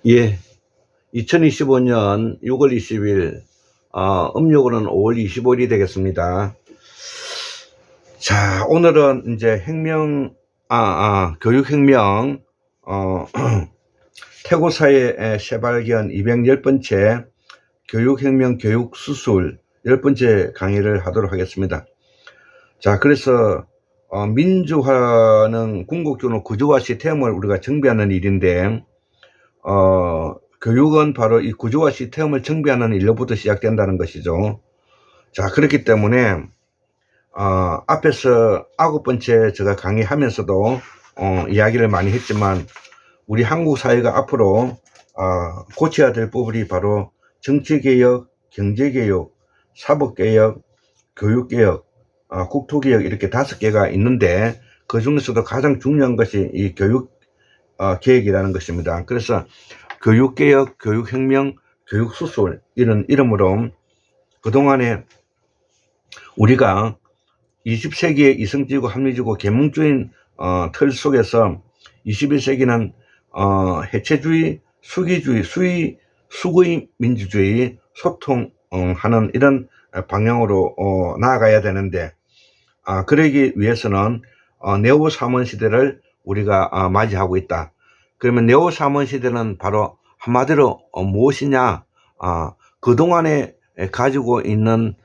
예, 2025년 6월 20일, 음력으로는 5월 25일이 되겠습니다. 자, 오늘은 이제 교육혁명, 태고사의 새발견 210번째 교육혁명 교육수술 10번째 강의를 하도록 하겠습니다. 자, 그래서, 민주화는 궁극적으로 구조화 시스템을 우리가 정비하는 일인데, 교육은 바로 이 구조화 시스템을 정비하는 일로부터 시작된다는 것이죠. 자, 그렇기 때문에 앞에서 9번째 제가 강의하면서도 이야기를 많이 했지만, 우리 한국 사회가 앞으로 고쳐야 될 부분이 바로 정치개혁, 경제개혁, 사법개혁, 교육개혁, 국토개혁, 이렇게 5개가 있는데, 그 중에서도 가장 중요한 것이 이 교육 계획이라는 것입니다. 그래서 교육개혁, 교육혁명, 교육수술, 이런 이름으로 그동안에 우리가 20세기의 이성지고 합리지고 계몽주의 틀 속에서 21세기는 해체주의, 수기주의, 수구의 민주주의, 소통하는 이런 방향으로 나아가야 되는데, 그러기 위해서는 네오 사원 시대를 우리가 맞이하고 있다. 그러면 네오 사원 시대는 바로 한마디로 무엇이냐? 그동안에 가지고 있는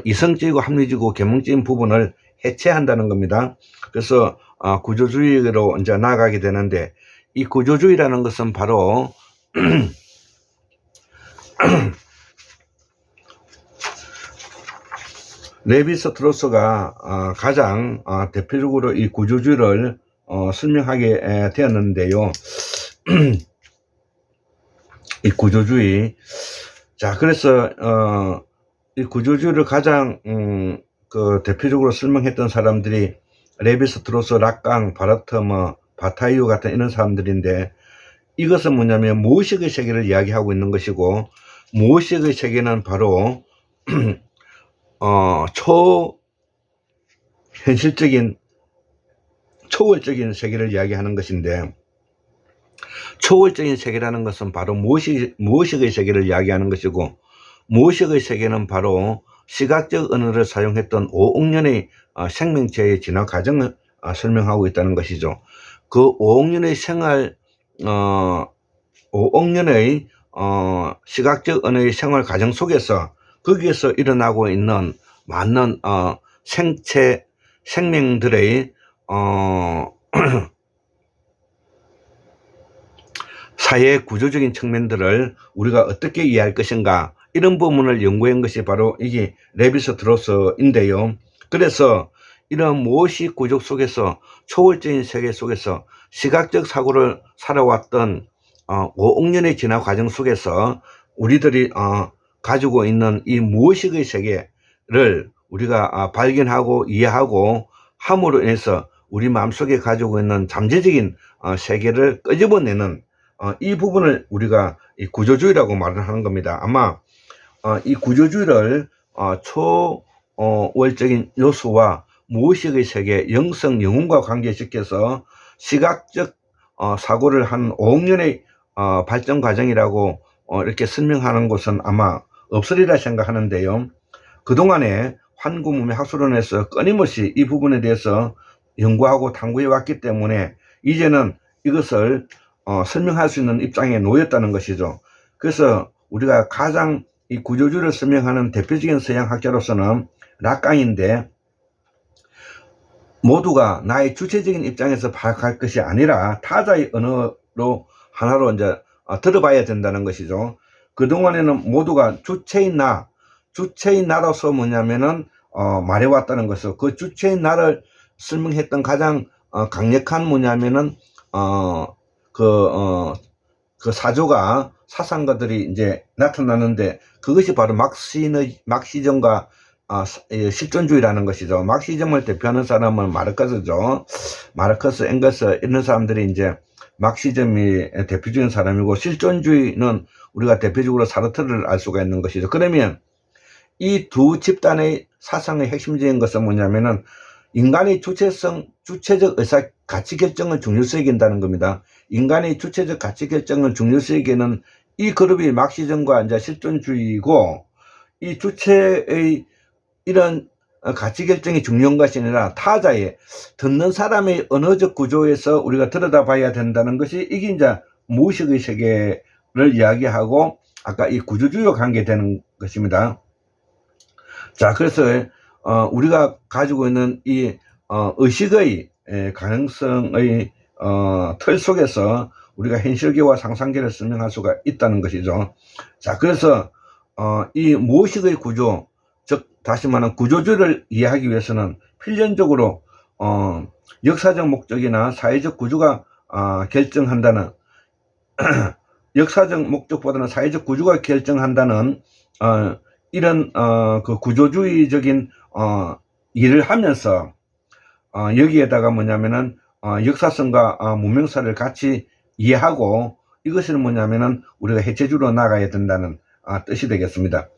이성적이고 합리적이고 계몽적인 부분을 해체한다는 겁니다. 그래서 구조주의로 이제 나아가게 되는데, 이 구조주의라는 것은 바로 레비스트로스가 가장 대표적으로 이 구조주의를 설명하게 되었는데요. 이 구조주의. 자, 그래서 이 구조주의를 가장 대표적으로 설명했던 사람들이 레비스트로스, 락강, 바르트, 바타이유 같은 이런 사람들인데, 이것은 뭐냐면 무의식의 세계를 이야기하고 있는 것이고, 무의식의 세계는 바로 초현실적인, 초월적인 세계를 이야기하는 것인데, 초월적인 세계라는 것은 바로 무의식의 세계를 이야기하는 것이고, 무의식의 세계는 바로 시각적 언어를 사용했던 5억 년의 생명체의 진화 과정을 설명하고 있다는 것이죠. 그 5억 년의 5억 년의 시각적 언어의 생활 과정 속에서, 거기에서 일어나고 있는 많은 생명들의 사회 구조적인 측면들을 우리가 어떻게 이해할 것인가, 이런 부분을 연구한 것이 바로 이게 레비스트로스인데요. 그래서 이런 무의식 구조 속에서, 초월적인 세계 속에서 시각적 사고를 살아왔던 5억 년의 진화 과정 속에서 우리들이 가지고 있는 이 무의식의 세계를 우리가 발견하고 이해하고 함으로 인해서 우리 마음속에 가지고 있는 잠재적인 세계를 끄집어내는 이 부분을 우리가 이 구조주의라고 말을 하는 겁니다. 아마 이 구조주의를 초월적인 요소와 무의식의 세계, 영성, 영혼과 관계시켜서 시각적 사고를 한 5억 년의 발전 과정이라고 이렇게 설명하는 것은 아마 없으리라 생각하는데요. 그동안에 환구문명 학술원에서 끊임없이 이 부분에 대해서 연구하고 탐구해 왔기 때문에 이제는 이것을 설명할 수 있는 입장에 놓였다는 것이죠. 그래서 우리가 가장 이 구조주의를 설명하는 대표적인 서양학자로서는 락강인데, 모두가 나의 주체적인 입장에서 파악할 것이 아니라 타자의 언어로 하나로 이제 들어봐야 된다는 것이죠. 그동안에는 모두가 주체인 나로서 뭐냐면은 말해왔다는 것을, 그 주체인 나를 설명했던 가장 강력한 뭐냐면은 그 사조가, 사상가들이 이제 나타나는데, 그것이 바로 막시즘과 실존주의라는 것이죠. 막시즘을 대표하는 사람은 마르크스죠. 마르크스, 앵거스, 이런 사람들이 이제 막시즘이 대표적인 사람이고, 실존주의는 우리가 대표적으로 사르트르를 알 수가 있는 것이죠. 그러면 이 두 집단의 사상의 핵심적인 것은 뭐냐면은, 인간의 주체적 의사 가치 결정을 중요시 여긴다는 겁니다. 인간의 주체적 가치 결정은 중요시에게는 이 그룹이 막시즘과 이제 실존주의고, 이 주체의 이런 가치 결정이 중요한 것이 아니라 타자의, 듣는 사람의 언어적 구조에서 우리가 들여다봐야 된다는 것이, 이게 이제 무의식의 세계를 이야기하고 아까 이 구조주의와 관계되는 것입니다. 자, 그래서 우리가 가지고 있는 이 의식의 가능성의 틀 속에서 우리가 현실계와 상상계를 설명할 수가 있다는 것이죠. 자, 그래서 이 무의식의 구조, 즉 다시 말하면 구조주의를 이해하기 위해서는 필연적으로 역사적 목적이나 사회적 구조가 결정한다는 역사적 목적보다는 사회적 구조가 결정한다는 이런 그 구조주의적인 일을 하면서 여기에다가 뭐냐면은 역사성과 문명사를 같이 이해하고, 이것은 뭐냐면은 우리가 해체주의로 나가야 된다는 뜻이 되겠습니다.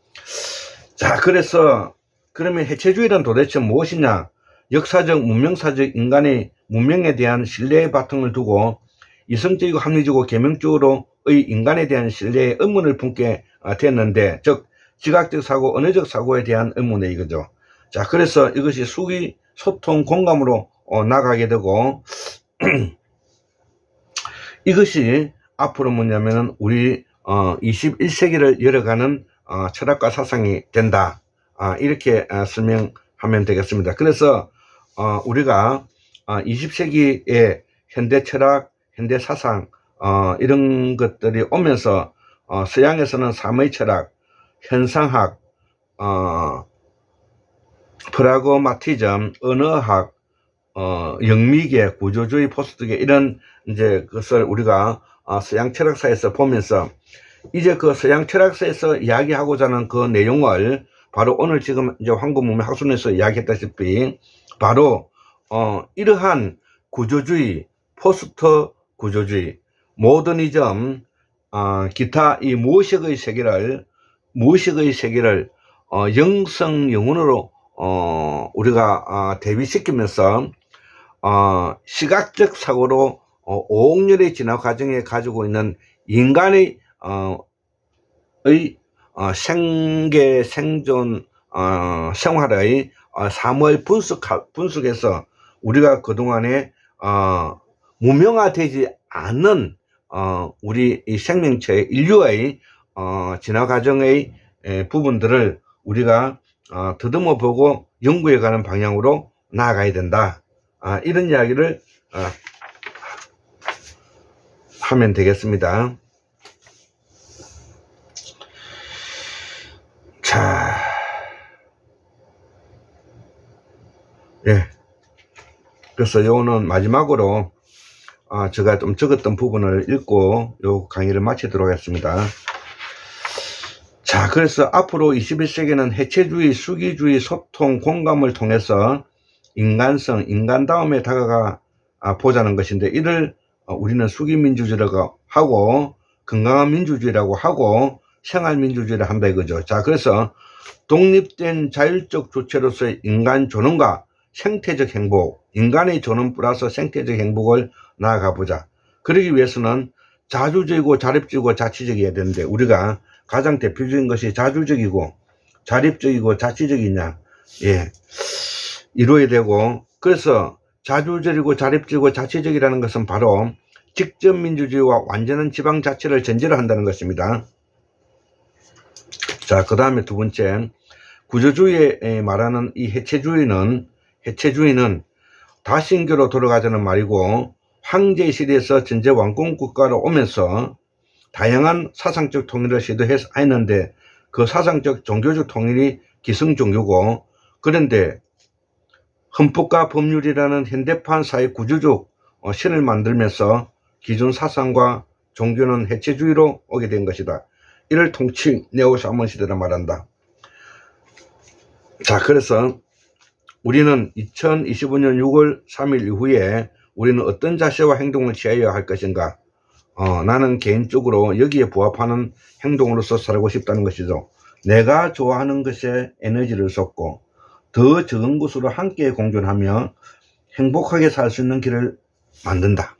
자, 그래서 그러면 해체주의란 도대체 무엇이냐? 역사적 문명사적 인간의 문명에 대한 신뢰의 바탕을 두고 이성적이고 합리적이고 계명적으로의 인간에 대한 신뢰의 의문을 품게 됐는데, 즉 지각적 사고, 언어적 사고에 대한 의문에 이거죠. 자, 그래서 이것이 수기, 소통, 공감으로 나가게 되고 이것이 앞으로 뭐냐면은 우리 21세기를 열어가는 철학과 사상이 된다. 이렇게 설명하면 되겠습니다. 그래서 우리가 20세기의 현대 철학, 현대 사상 이런 것들이 오면서 서양에서는 사무의 철학, 현상학, 프라그마티즘, 언어학, 영미계, 구조주의, 포스트계 이런 이제 것을 우리가 서양 철학사에서 보면서 이제 그 서양 철학사에서 이야기하고자 하는 그 내용을 바로 오늘 지금 이제 황금문명 학술에서 이야기했다시피 바로 이러한 구조주의, 포스트 구조주의, 모더니즘, 기타 이 무의식의 세계를 영성 영혼으로 우리가 대비시키면서 시각적 사고로 5억 년의 진화 과정에 가지고 있는 인간의 생계, 생존, 생활의 삶을 분석해서 우리가 그동안에 무명화되지 않는 우리 이 생명체 인류의 진화 과정의 부분들을 우리가 더듬어 보고 연구해 가는 방향으로 나아가야 된다. 이런 이야기를 하면 되겠습니다. 자, 예. 그래서 요거는 마지막으로 제가 좀 적었던 부분을 읽고 요 강의를 마치도록 하겠습니다. 자, 그래서 앞으로 21세기는 해체주의, 수기주의, 소통, 공감을 통해서 인간성, 인간다움에 다가가 보자는 것인데, 이를 우리는 수기민주주의라고 하고 건강한 민주주의라고 하고 생활민주주의를 한다 이거죠. 자, 그래서 독립된 자율적 주체로서의 인간 존엄과 생태적 행복, 인간의 존엄 플러스 생태적 행복을 나아가 보자. 그러기 위해서는 자주적이고 자립적이고 자치적이어야 되는데, 우리가 가장 대표적인 것이 자주적이고 자립적이고 자치적이냐, 예, 이루어야 되고, 그래서 자주적이고 자립적이고 자치적이라는 것은 바로 직접민주주의와 완전한 지방자치를 전제로 한다는 것입니다. 자, 그 다음에 두 번째, 구조주의에 말하는 이 해체주의는 다신교로 돌아가자는 말이고, 황제 시대에서 전제 왕권 국가로 오면서 다양한 사상적 통일을 시도했는데 그 사상적 종교적 통일이 기성종교고, 그런데 헌법과 법률이라는 현대판 사회 구조적 신을 만들면서 기존 사상과 종교는 해체주의로 오게 된 것이다. 이를 통치 네오사몬 시대라 말한다. 자, 그래서 우리는 2025년 6월 3일 이후에 우리는 어떤 자세와 행동을 취해야 할 것인가? 나는 개인적으로 여기에 부합하는 행동으로서 살고 싶다는 것이죠. 내가 좋아하는 것에 에너지를 쏟고 더 적은 것으로 함께 공존하며 행복하게 살 수 있는 길을 만든다.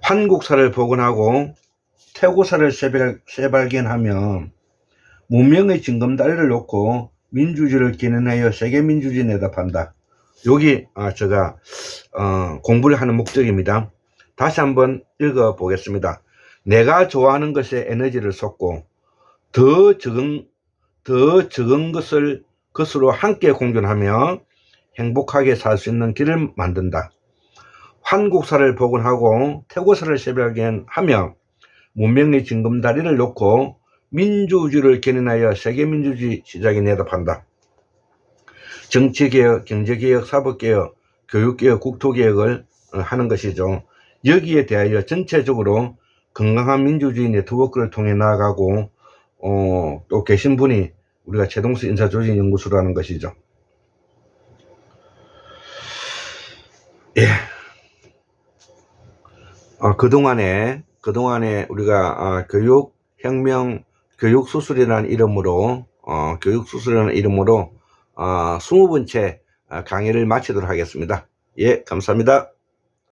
한국사를 복원하고 태고사를 새발견하며 문명의 징검다리를 놓고 민주주의를 기원하여 세계민주주의 내다판다. 여기 제가 공부를 하는 목적입니다. 다시 한번 읽어 보겠습니다. 내가 좋아하는 것에 에너지를 쏟고 더 적은 것으로 함께 공존하며 행복하게 살 수 있는 길을 만든다. 한국사를 복원하고 태고사를 새발견하며 문명의 징검다리를 놓고 민주주의를 견인하여 세계민주주의 시작에 내다판다. 정치개혁, 경제개혁, 사법개혁, 교육개혁, 국토개혁을 하는 것이죠. 여기에 대하여 전체적으로 건강한 민주주의 네트워크를 통해 나아가고 또 계신 분이 우리가 최동수 인사조직연구소라는 것이죠. 예. 그동안에 우리가 교육혁명, 교육수술이라는 이름으로 20번째 강의를 마치도록 하겠습니다. 예, 감사합니다.